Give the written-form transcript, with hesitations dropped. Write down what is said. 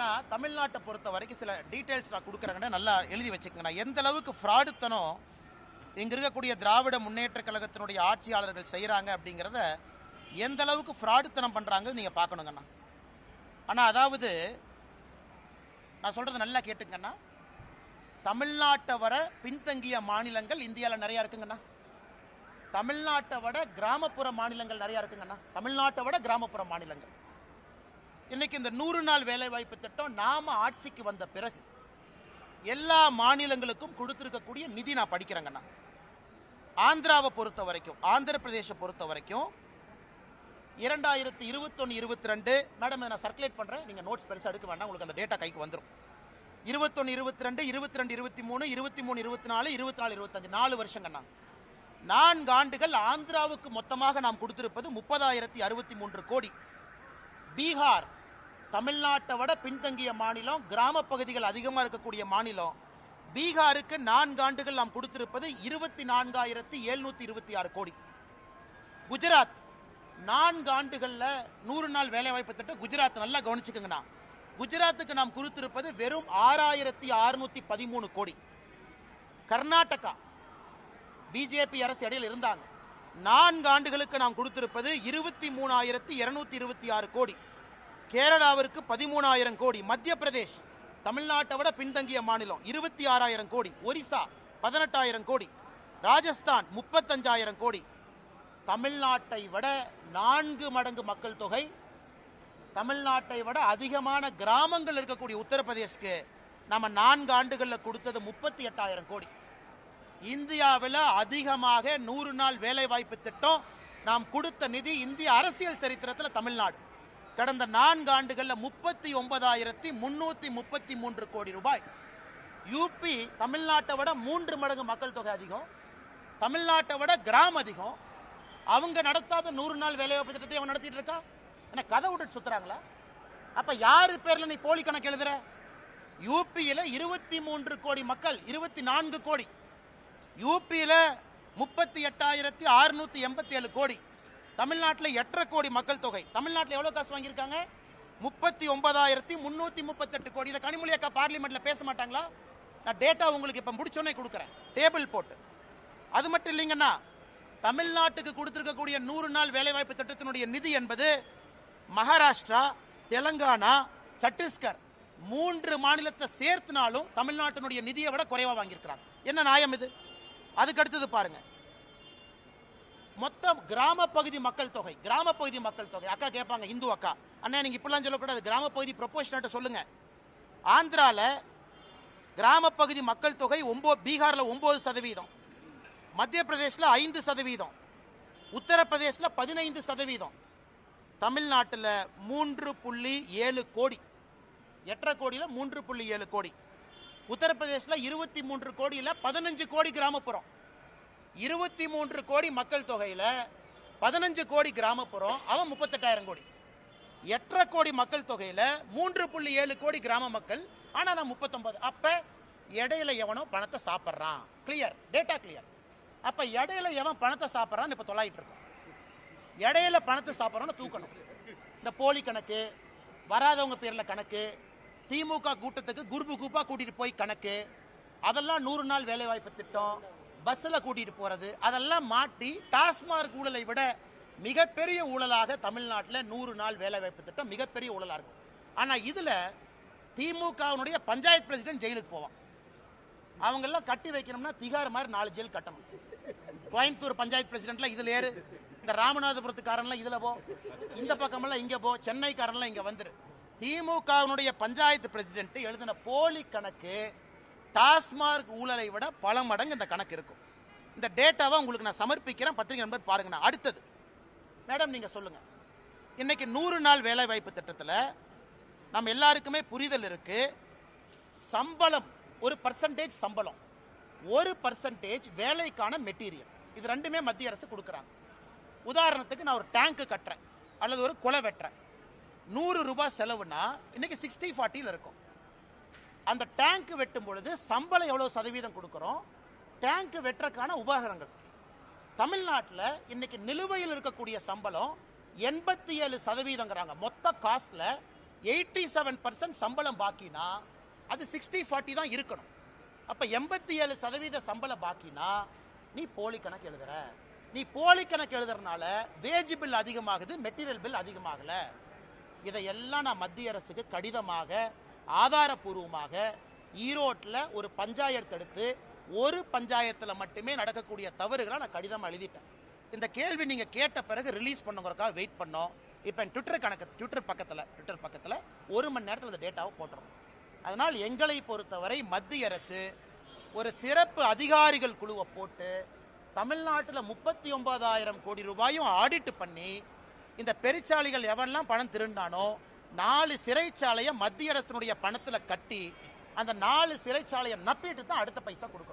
நான் தமிழ்நாட்டை பொறுத்த வரைக்கும் சில டீட்டெயில்ஸ் நான் கொடுக்குறேங்கண்ணா, நல்லா எழுதி வச்சுக்கோங்கண்ணா. எந்த அளவுக்கு ஃப்ராடுத்தனம் இங்கே இருக்கக்கூடிய திராவிட முன்னேற்ற கழகத்தினுடைய ஆட்சியாளர்கள் செய்கிறாங்க அப்படிங்கிறத எந்த அளவுக்கு ஃப்ராடுத்தனம் பண்ணுறாங்க நீங்கள் பார்க்கணுங்கண்ணா. ஆனால் அதாவது நான் சொல்கிறது நல்லா கேட்டுங்கண்ணா, தமிழ்நாட்டை விட பின்தங்கிய மாநிலங்கள் இந்தியாவில் நிறையா இருக்குங்கண்ணா. தமிழ்நாட்டை விட கிராமப்புற மாநிலங்கள் நிறையா இருக்குங்கண்ணா. தமிழ்நாட்டை விட கிராமப்புற மாநிலங்கள். இன்னைக்கு இந்த 100 நாள் வேலைவாய்ப்பு திட்டம் நாம ஆட்சிக்கு வந்த பிறகு எல்லா மாநிலங்களுக்கும் கொடுத்திருக்கக்கூடிய நிதி நான் படிக்கிறேங்கண்ணா. ஆந்திராவை பொறுத்த வரைக்கும், ஆந்திர பிரதேச பொறுத்த வரைக்கும் 2021-22 மேடம் நான் சர்க்குலேட் பண்றேன், நீங்க நோட்ஸ் பெருசா எடுக்க வேண்டாம், உங்களுக்கு அந்த டேட்டா கைக்கு வந்துடும். 21-22, 22-23, 23-24, 24-25 4 வருஷங்கண்ணா. 4 ஆண்டுகள் ஆந்திராவுக்கு மொத்தமாக நாம் கொடுத்திருப்பது 30,063 கோடி. பீகார் தமிழ்நாட்டை விட பின்தங்கிய மாநிலம், கிராம பகுதிகள் அதிகமாக இருக்கக்கூடிய மாநிலம். பீகாருக்கு 4 ஆண்டுகள் நாம் கொடுத்திருப்பது 24,726 கோடி. குஜராத் 4 ஆண்டுகளில் 100 நாள் வேலைவாய்ப்பு திட்டம் குஜராத் நல்லா கவனிச்சுக்கங்கண்ணா. குஜராத்துக்கு நாம் கொடுத்திருப்பது வெறும் 6,613 கோடி. கர்நாடகா பிஜேபி அரசு இடையில் இருந்தாங்க, 4 ஆண்டுகளுக்கு நாம் கொடுத்திருப்பது 23,226 கோடி. கேரளாவிற்கு 13,000 கோடி. மத்திய பிரதேஷ் தமிழ்நாட்டை விட பின்தங்கிய மாநிலம் 26,000 கோடி. ஒரிசா 18,000 கோடி. ராஜஸ்தான் 35,000 கோடி. தமிழ்நாட்டை விட 4 மடங்கு மக்கள் தொகை, தமிழ்நாட்டை விட அதிகமான கிராமங்கள் இருக்கக்கூடிய உத்தரப்பிரதேஷ்க்கு நம்ம 4 ஆண்டுகளில் கொடுத்தது 38,000 கோடி. இந்தியாவில் அதிகமாக 100 நாள் வேலைவாய்ப்பு திட்டம் நாம் கொடுத்த நிதி இந்திய அரசியல் சரித்திரத்தில் தமிழ்நாடு. கடந்த 4 ஆண்டுகளில் 39,333 கோடி ரூபாய். யூபி தமிழ்நாட்டை விட 3 மடங்கு மக்கள் தொகை அதிகம், தமிழ்நாட்டை விட கிராமம் அதிகம். அவங்க நடத்தாத 100 நாள் வேலைவாய்ப்பு திட்டத்தை அவன் நடத்திட்டு இருக்கா. என்ன கதை விட்டு சுத்துறாங்களா? அப்ப யாரு பேர்ல நீ போலி கணக்கு எழுதுற? யூபியில 23 கோடி மக்கள், 24 கோடி. யூபியில 38,687 கோடி. தமிழ்நாட்டில் 8.5 கோடி மக்கள் தொகை. தமிழ்நாட்டில் எவ்வளவு காசு வாங்கியிருக்காங்க? 39,338 கோடி. இதை கனிமொழி அக்கா பார்லிமெண்ட்ல பேச மாட்டாங்களா? நான் டேட்டா உங்களுக்கு இப்ப முடிச்சோன்னே கொடுக்குறேன், டேபிள் போட்டு. அது மட்டும் இல்லைங்கன்னா, தமிழ்நாட்டுக்கு கொடுத்திருக்கக்கூடிய 100 நாள் வேலைவாய்ப்பு திட்டத்தினுடைய நிதி என்பது மகாராஷ்டிரா, தெலங்கானா, சத்தீஸ்கர் 3 மாநிலத்தை சேர்த்துனாலும் தமிழ்நாட்டினுடைய நிதியை விட குறைவா வாங்கியிருக்கிறாங்க. என்ன நியாயம் இது? அதுக்கு அடுத்தது பாருங்க, மொத்தம் கிராம பகுதி மக்கள் தொகை. கிராம பகுதி மக்கள் தொகை அக்கா கேட்பாங்க, இந்து அக்கா, அண்ணா நீங்க இப்படிலாம் சொல்லக்கூடாது, கிராம பகுதி ப்ரொபோஷனேட் சொல்லுங்க. ஆந்திரால கிராம பகுதி மக்கள் தொகை பீகார்ல 9%, மத்திய பிரதேஷ்ல 5%, உத்தரப்பிரதேஷ்ல 15%, தமிழ்நாட்டில் 3.7 கோடி. 8.5 கோடியில் 3.7 கோடி. உத்தரப்பிரதேசில் 23 கோடியில் 15 கோடி கிராமப்புறம். 23 கோடி மக்கள் தொகையில் 15 கோடி கிராமப்புறம், அவன் 38,000 கோடி. 8.5 கோடி மக்கள் தொகையில் 3.7 கோடி கிராம மக்கள், ஆனால் நான் 39. அப்ப இடையில எவனோ பணத்தை சாப்பிட்றான். Clear, data clear. அப்ப இடையில எவன் பணத்தை சாப்பிட்றான்னு இப்ப தொலைட்டு இருக்கோம். இடையில பணத்தை சாப்பிட்றான்னு தூக்கணும். இந்த போலி கணக்கு, வராதவங்க பேர்ல கணக்கு, திமுக கூட்டத்துக்கு குரூப்பு குரூப்பா கூட்டிட்டு போய் கணக்கு, அதெல்லாம் 100 நாள் வேலைவாய்ப்பு திட்டம், பஸ்ஸில் கூட்டிட்டு போறது, அதெல்லாம் மாட்டி டாஸ்மார்க் ஊழலை விட மிகப்பெரிய ஊழலாக தமிழ்நாட்டில் 100 நாள் வேலைவாய்ப்பு திட்டம் மிகப்பெரிய ஊழலா இருக்கும். ஆனா இதுல திமுகவுடைய பஞ்சாயத்து பிரசிடென்ட் ஜெயிலுக்கு போவான். அவங்கெல்லாம் கட்டி வைக்கணும்னா திகார் மாதிரி 4 ஜெயில் கட்டணும். கோயம்புத்தூர் பஞ்சாயத்து பிரசிடென்ட்ல இதுல ஏறு, இந்த ராமநாதபுரத்துக்காரன்லாம் இதுல போ, இந்த பக்கமெல்லாம் இங்க போ, சென்னைக்காரன்லாம் இங்க வந்துரு. திமுகவுடைய பஞ்சாயத்து பிரசிடென்ட் எழுதின போலி கணக்கு டாஸ்மார்க் ஊழலை விட பல மடங்கு இந்த கணக்கு இருக்கும். இந்த டேட்டாவை உங்களுக்கு நான் சமர்ப்பிக்கிறேன், பத்திரிகை நண்பர் பாருங்க. அடுத்தது மேடம் நீங்க சொல்லுங்க, இன்னைக்கு 100 நாள் வேலை வாய்ப்பு திட்டத்தில் நம்ம எல்லாருக்குமே புரிதல் இருக்கு. சம்பளம் ஒரு பர்சன்டேஜ், சம்பளம் 1% வேலைக்கான மெட்டீரியல், இது ரெண்டுமே மத்திய அரசு கொடுக்குறாங்க. உதாரணத்துக்கு நான் ஒரு டேங்க் கட்டுறேன் அல்லது ஒரு குலை வெட்டுறேன், 100 ரூபாய் செலவுனா இன்னைக்கு 60-40 இருக்கும். அந்த டேங்க் வெட்டும் பொழுது சம்பளம் எவ்வளவு சதவீதம் கொடுக்கிறோம்? டேங்க் வெட்டுறதுக்கான உபகரணங்கள். தமிழ்நாட்டில் இன்னைக்கு நிலுவையில் இருக்கக்கூடிய சம்பளம் 87%. மொத்த காஸ்ட்ல 87% சம்பளம் பாக்கினா அது 60-40 தான் இருக்கணும். அப்ப 87% சம்பள பாக்கினா நீ போலி கணக்கு எழுதுற. நீ போலி கணக்கு எழுதுறதுனால வேஜ் பில் அதிகமாகுது, மெட்டீரியல் பில் அதிகமாகல. இதையெல்லாம் நான் மத்திய அரசுக்கு கடிதமாக ஆதாரபூர்வமாக ஈரோட்டில் ஒரு பஞ்சாயத்து எடுத்து ஒரு பஞ்சாயத்தில் மட்டுமே நடக்கக்கூடிய தவறுகளை நான் கடிதம் எழுதிட்டேன். இந்த கேள்வி நீங்கள் கேட்ட பிறகு ரிலீஸ் பண்ணுங்கிறக்காக வெயிட் பண்ணோம். இப்போ ட்விட்டர் பக்கத்தில் 1 மணி நேரத்தில் இந்த டேட்டாவை போட்டுறோம். அதனால் எங்களை பொறுத்தவரை மத்திய அரசு ஒரு சிறப்பு அதிகாரிகள் குழுவை போட்டு தமிழ்நாட்டில் 39,000 கோடி ரூபாயும் ஆடிட் பண்ணி இந்த பெருச்சாளிகள் எவன்லாம் பணம் திருண்டானோ 4 சிறைச்சாலையை மத்திய அரசினுடைய பணத்தில் கட்டி அந்த 4 சிறைச்சாலையை நப்பிட்டு தான் அடுத்த பைசா கொடுக்கணும்.